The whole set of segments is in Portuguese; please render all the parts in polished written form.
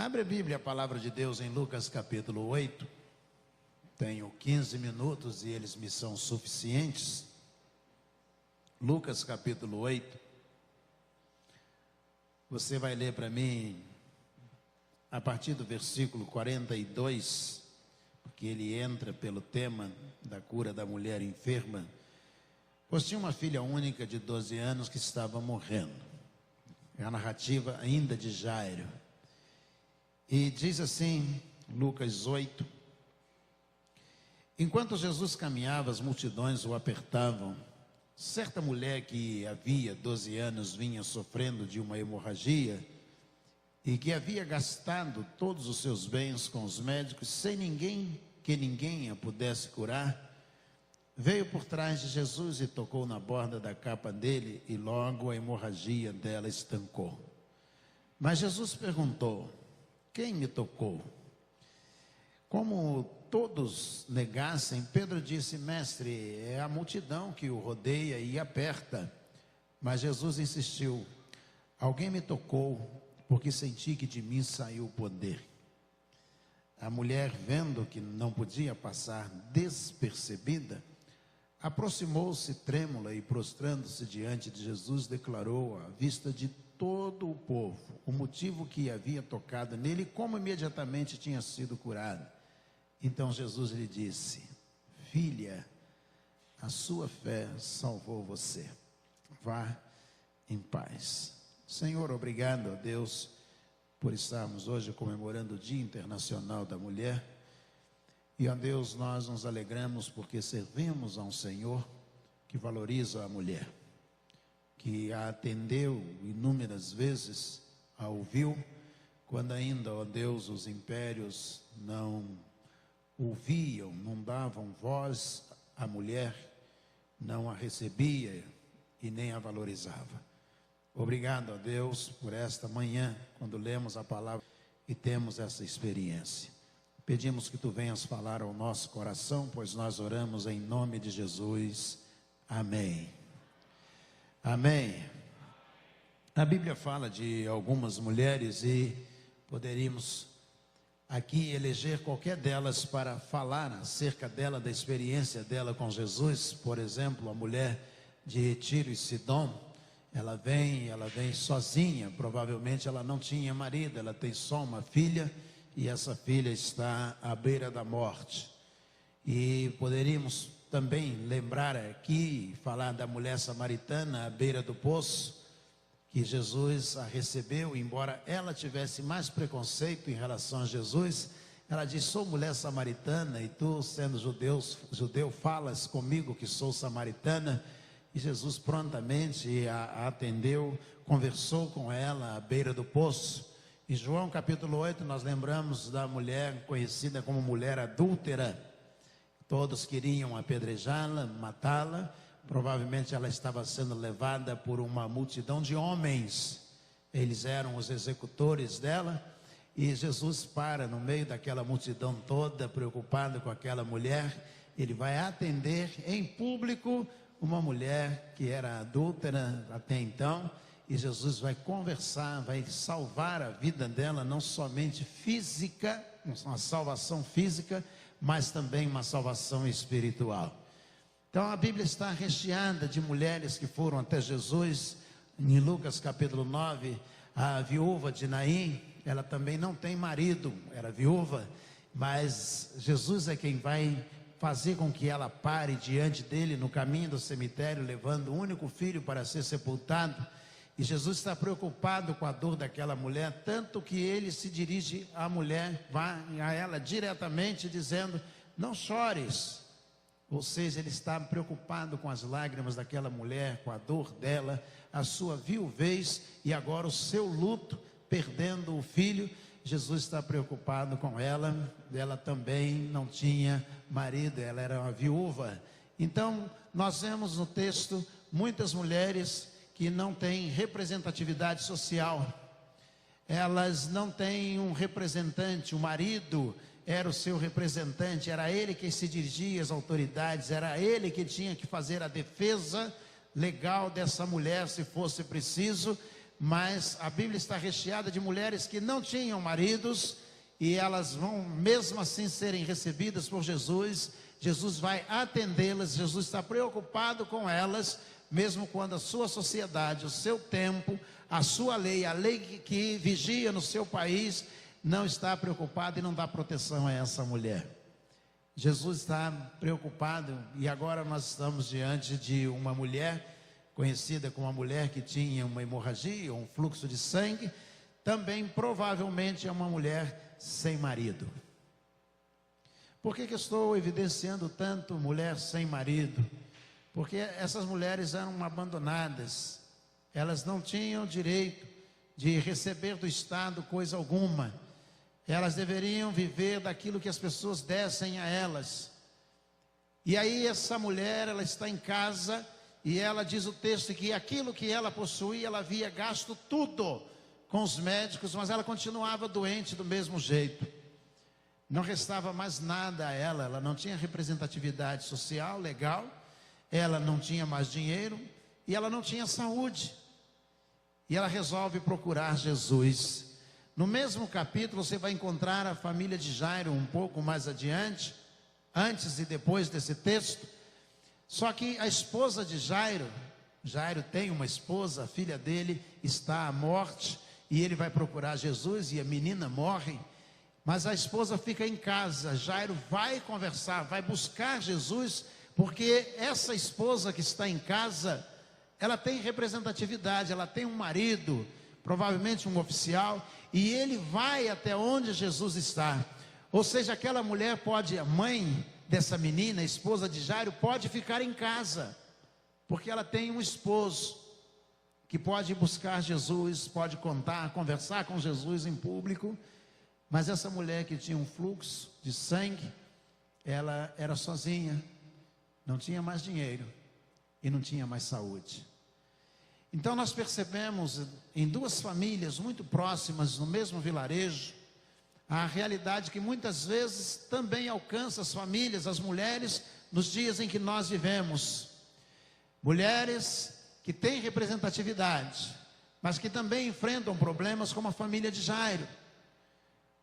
Abre a Bíblia, a palavra de Deus em Lucas capítulo 8. Tenho 15 minutos e eles me são suficientes. Lucas capítulo 8. Você vai ler para mim a partir do versículo 42, porque ele entra pelo tema da cura da mulher enferma. Pois tinha uma filha única de 12 anos que estava morrendo. É a narrativa ainda de Jairo. E diz assim, Lucas 8: enquanto Jesus caminhava, as multidões o apertavam. Certa mulher que havia 12 anos vinha sofrendo de uma hemorragia e que havia gastado todos os seus bens com os médicos sem ninguém a pudesse curar, veio por trás de Jesus e tocou na borda da capa dele, e logo a hemorragia dela estancou. Mas Jesus perguntou: quem me tocou? Como todos negassem, Pedro disse: mestre, é a multidão que o rodeia e aperta. Mas Jesus insistiu: alguém me tocou, porque senti que de mim saiu o poder. A mulher, vendo que não podia passar despercebida, aproximou-se trêmula e, prostrando-se diante de Jesus, declarou à vista de todo o povo o motivo que havia tocado nele e como imediatamente tinha sido curado. Então Jesus lhe disse: filha, a sua fé salvou você. Vá em paz. Senhor, obrigado a Deus por estarmos hoje comemorando o Dia Internacional da Mulher. E a Deus, nós nos alegramos porque servimos a um Senhor que valoriza a mulher, que a atendeu inúmeras vezes, a ouviu, quando ainda, ó Deus, os impérios não ouviam, não davam voz à mulher, não a recebia e nem a valorizava. Obrigado a Deus por esta manhã, quando lemos a palavra e temos essa experiência. Pedimos que Tu venhas falar ao nosso coração, pois nós oramos em nome de Jesus. Amém. Amém. A Bíblia fala de algumas mulheres e poderíamos aqui eleger qualquer delas para falar acerca dela, da experiência dela com Jesus. Por exemplo, a mulher de Tiro e Sidom, ela vem sozinha, provavelmente ela não tinha marido, ela tem só uma filha, e essa filha está à beira da morte. E poderíamos também lembrar aqui, falar da mulher samaritana à beira do poço, que Jesus a recebeu, embora ela tivesse mais preconceito em relação a Jesus. Ela disse: sou mulher samaritana e tu, sendo judeu, falas comigo que sou samaritana. E Jesus prontamente a atendeu, conversou com ela à beira do poço. Em João capítulo 8 nós lembramos da mulher conhecida como mulher adúltera. Todos queriam apedrejá-la, matá-la. Provavelmente ela estava sendo levada por uma multidão de homens. Eles eram os executores dela. E Jesus para no meio daquela multidão toda, preocupado com aquela mulher. Ele vai atender em público uma mulher que era adúltera até então. E Jesus vai conversar, vai salvar a vida dela, não somente física, uma salvação física, mas também uma salvação espiritual. Então a Bíblia está recheada de mulheres que foram até Jesus. Em Lucas capítulo 9, a viúva de Naim, ela também não tem marido, era viúva, mas Jesus é quem vai fazer com que ela pare diante dele no caminho do cemitério, levando o único filho para ser sepultado. E Jesus está preocupado com a dor daquela mulher, tanto que ele se dirige à mulher, vai a ela diretamente dizendo: não chores. Ou seja, ele está preocupado com as lágrimas daquela mulher, com a dor dela, a sua viuvez e agora o seu luto, perdendo o filho. Jesus está preocupado com ela. Ela também não tinha marido, ela era uma viúva. Então, nós vemos no texto muitas mulheres que não têm representatividade social. Elas não têm um representante. O marido era o seu representante, era ele que se dirigia às autoridades, era ele que tinha que fazer a defesa legal dessa mulher se fosse preciso, mas a Bíblia está recheada de mulheres que não tinham maridos, e elas vão mesmo assim serem recebidas por Jesus. Jesus vai atendê-las, Jesus está preocupado com elas, mesmo quando a sua sociedade, o seu tempo, a sua lei, a lei que vigia no seu país, não está preocupado e não dá proteção a essa mulher. Jesus está preocupado, e agora nós estamos diante de uma mulher, conhecida como uma mulher que tinha uma hemorragia, um fluxo de sangue, também provavelmente é uma mulher sem marido. Por que eu estou evidenciando tanto mulher sem marido? Porque essas mulheres eram abandonadas, elas não tinham direito de receber do Estado coisa alguma, elas deveriam viver daquilo que as pessoas dessem a elas. E aí essa mulher, ela está em casa, e ela diz o texto que aquilo que ela possuía, ela havia gasto tudo com os médicos, mas ela continuava doente do mesmo jeito. Não restava mais nada a ela, ela não tinha representatividade social, legal, ela não tinha mais dinheiro e ela não tinha saúde. E ela resolve procurar Jesus. No mesmo capítulo você vai encontrar a família de Jairo um pouco mais adiante, antes e depois desse texto. Só que a esposa de Jairo tem uma esposa, a filha dele está à morte, e ele vai procurar Jesus e a menina morre, mas a esposa fica em casa. Jairo vai conversar, vai buscar Jesus, porque essa esposa que está em casa, ela tem representatividade, ela tem um marido, provavelmente um oficial, e ele vai até onde Jesus está. Ou seja, aquela mulher pode, a mãe dessa menina, a esposa de Jairo, pode ficar em casa, porque ela tem um esposo que pode buscar Jesus, pode conversar com Jesus em público. Mas essa mulher que tinha um fluxo de sangue, ela era sozinha, não tinha mais dinheiro e não tinha mais saúde. Então nós percebemos em duas famílias muito próximas, no mesmo vilarejo, a realidade que muitas vezes também alcança as famílias, as mulheres, nos dias em que nós vivemos. Mulheres que têm representatividade, mas que também enfrentam problemas como a família de Jairo.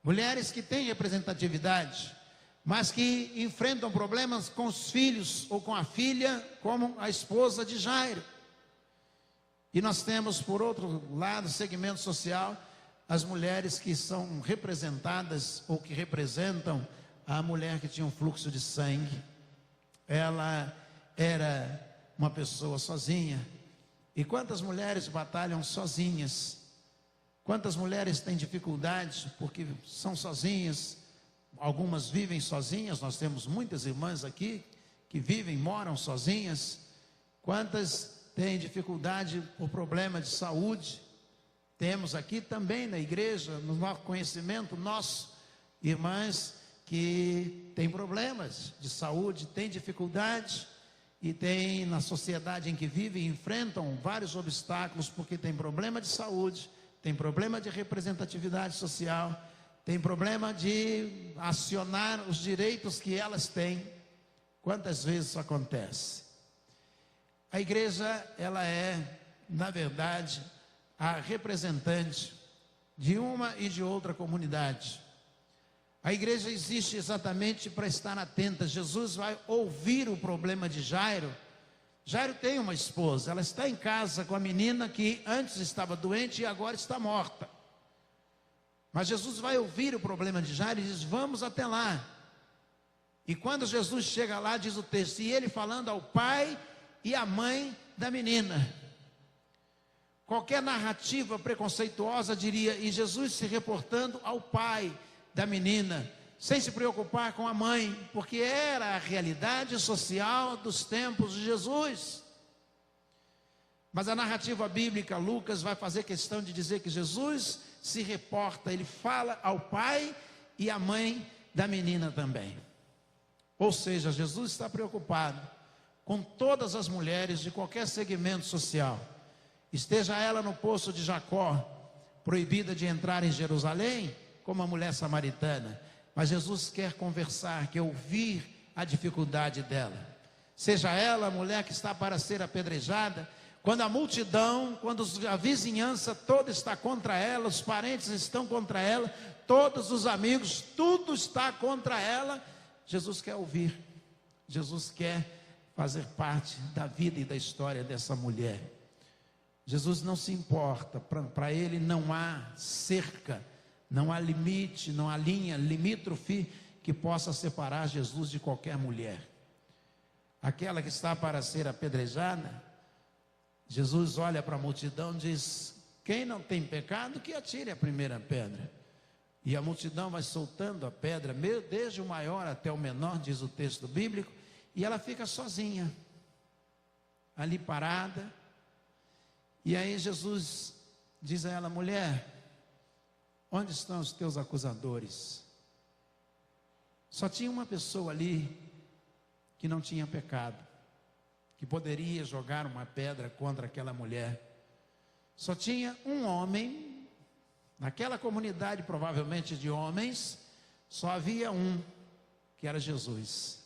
Mulheres que têm representatividade, mas que enfrentam problemas com os filhos ou com a filha, como a esposa de Jairo. E nós temos, por outro lado, segmento social, as mulheres que são representadas ou que representam a mulher que tinha um fluxo de sangue. Ela era uma pessoa sozinha. E quantas mulheres batalham sozinhas? Quantas mulheres têm dificuldade porque são sozinhas? Algumas vivem sozinhas, nós temos muitas irmãs aqui que vivem, moram sozinhas. Quantas têm dificuldade por problema de saúde? Temos aqui também na igreja, no nosso conhecimento, irmãs que têm problemas de saúde, têm dificuldade, e tem na sociedade em que vivem, enfrentam vários obstáculos, porque tem problema de saúde, tem problema de representatividade social, tem problema de acionar os direitos que elas têm. Quantas vezes isso acontece? A igreja, ela é, na verdade, a representante de uma e de outra comunidade. A igreja existe exatamente para estar atenta. Jesus vai ouvir o problema de Jairo. Jairo tem uma esposa, ela está em casa com a menina que antes estava doente e agora está morta. Mas Jesus vai ouvir o problema de Jairo e diz: vamos até lá. E quando Jesus chega lá, diz o texto, e ele falando ao pai e à mãe da menina. Qualquer narrativa preconceituosa diria, e Jesus se reportando ao pai da menina, sem se preocupar com a mãe, porque era a realidade social dos tempos de Jesus. Mas a narrativa bíblica, Lucas, vai fazer questão de dizer que Jesus se reporta, ele fala ao pai e à mãe da menina também. Ou seja, Jesus está preocupado com todas as mulheres de qualquer segmento social, esteja ela no poço de Jacó, proibida de entrar em Jerusalém, como a mulher samaritana, mas Jesus quer conversar, quer ouvir a dificuldade dela. Seja ela a mulher que está para ser apedrejada, quando a multidão, quando a vizinhança toda está contra ela, os parentes estão contra ela, todos os amigos, tudo está contra ela, Jesus quer ouvir, Jesus quer fazer parte da vida e da história dessa mulher. Jesus não se importa, para ele não há cerca, não há limite, não há linha limítrofe que possa separar Jesus de qualquer mulher. Aquela que está para ser apedrejada, Jesus olha para a multidão e diz: quem não tem pecado, que atire a primeira pedra. E a multidão vai soltando a pedra, desde o maior até o menor, diz o texto bíblico, e ela fica sozinha, ali parada. E aí Jesus diz a ela: mulher, onde estão os teus acusadores? Só tinha uma pessoa ali que não tinha pecado, que poderia jogar uma pedra contra aquela mulher. Só tinha um homem, naquela comunidade provavelmente de homens, só havia um, que era Jesus.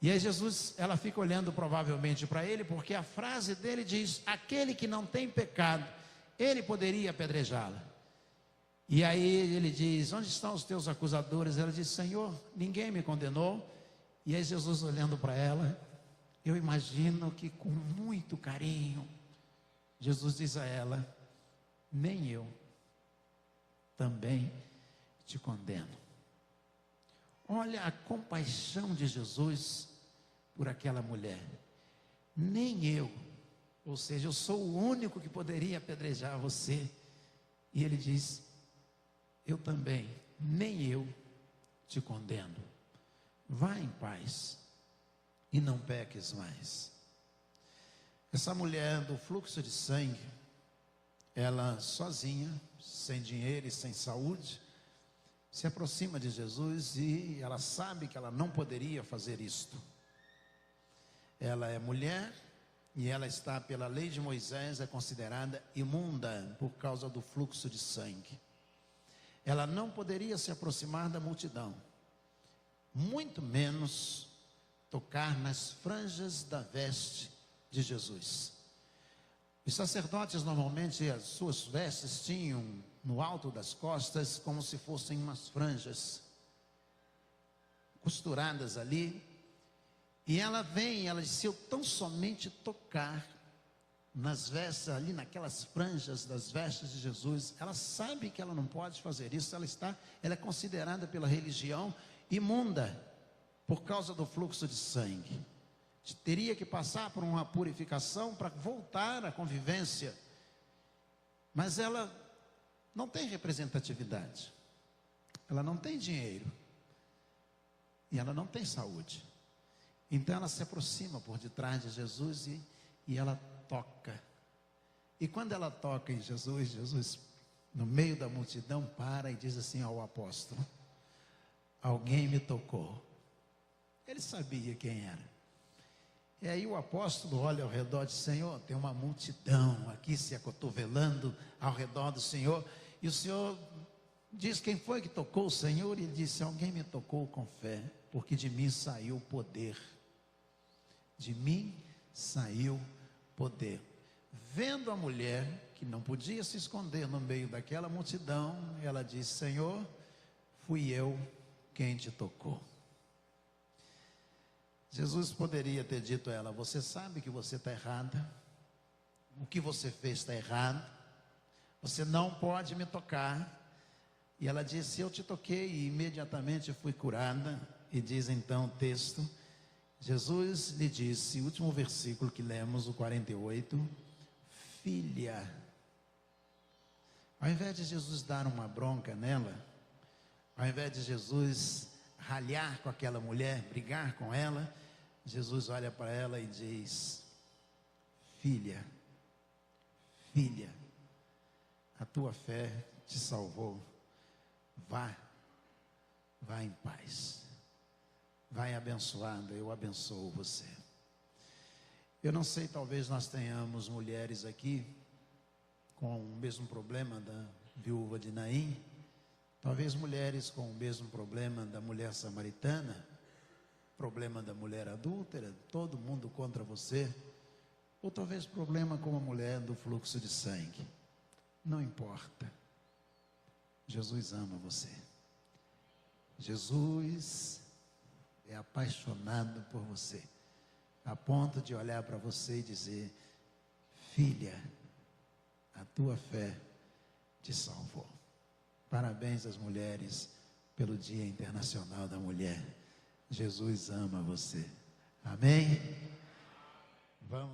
E aí Jesus, ela fica olhando provavelmente para ele, porque a frase dele diz: aquele que não tem pecado, ele poderia apedrejá-la. E aí ele diz: onde estão os teus acusadores? Ela diz: Senhor, ninguém me condenou. E aí Jesus, olhando para ela, eu imagino que com muito carinho, Jesus diz a ela: nem eu também te condeno. Olha a compaixão de Jesus por aquela mulher. Nem eu, ou seja, eu sou o único que poderia apedrejar você. E ele diz: eu também, nem eu te condeno. Vá em paz e não peques mais. Essa mulher do fluxo de sangue, ela sozinha, sem dinheiro e sem saúde, se aproxima de Jesus e ela sabe que ela não poderia fazer isto. Ela é mulher e ela está, pela lei de Moisés, é considerada imunda por causa do fluxo de sangue. Ela não poderia se aproximar da multidão, muito menos tocar nas franjas da veste de Jesus. Os sacerdotes, normalmente, as suas vestes tinham no alto das costas como se fossem umas franjas costuradas ali. E ela vem, ela diz: se eu tão somente tocar nas vestes, ali naquelas franjas das vestes de Jesus, ela sabe que ela não pode fazer isso. Ela é considerada pela religião imunda por causa do fluxo de sangue. Teria que passar por uma purificação para voltar à convivência. Mas ela não tem representatividade, ela não tem dinheiro e ela não tem saúde. Então ela se aproxima por detrás de Jesus e ela toca. E quando ela toca em Jesus, Jesus, no meio da multidão, para e diz assim ao apóstolo: alguém me tocou. Ele sabia quem era. E aí o apóstolo olha ao redor e diz: Senhor, tem uma multidão aqui se acotovelando ao redor do Senhor. E o Senhor diz: quem foi que tocou o Senhor? E ele disse: alguém me tocou com fé, porque de mim saiu poder. De mim saiu poder. Vendo a mulher, que não podia se esconder no meio daquela multidão, ela disse: Senhor, fui eu quem te tocou. Jesus poderia ter dito a ela: você sabe que você está errada, o que você fez está errado, você não pode me tocar. E ela disse: eu te toquei e imediatamente fui curada. E diz então o texto, Jesus lhe disse, o último versículo que lemos, o 48, filha. Ao invés de Jesus dar uma bronca nela, ao invés de Jesus ralhar com aquela mulher, brigar com ela, Jesus olha para ela e diz: filha, filha, a tua fé te salvou. Vá em paz. Vai abençoada, eu abençoo você. Eu não sei, talvez nós tenhamos mulheres aqui com o mesmo problema da viúva de Naim, talvez mulheres com o mesmo problema da mulher samaritana, problema da mulher adúltera, todo mundo contra você, Ou talvez problema com a mulher do fluxo de sangue. Não importa. Jesus ama você. Jesus é apaixonado por você, a ponto de olhar para você e dizer: filha, a tua fé te salvou. Parabéns às mulheres pelo Dia Internacional da Mulher. Jesus ama você. Amém? Vamos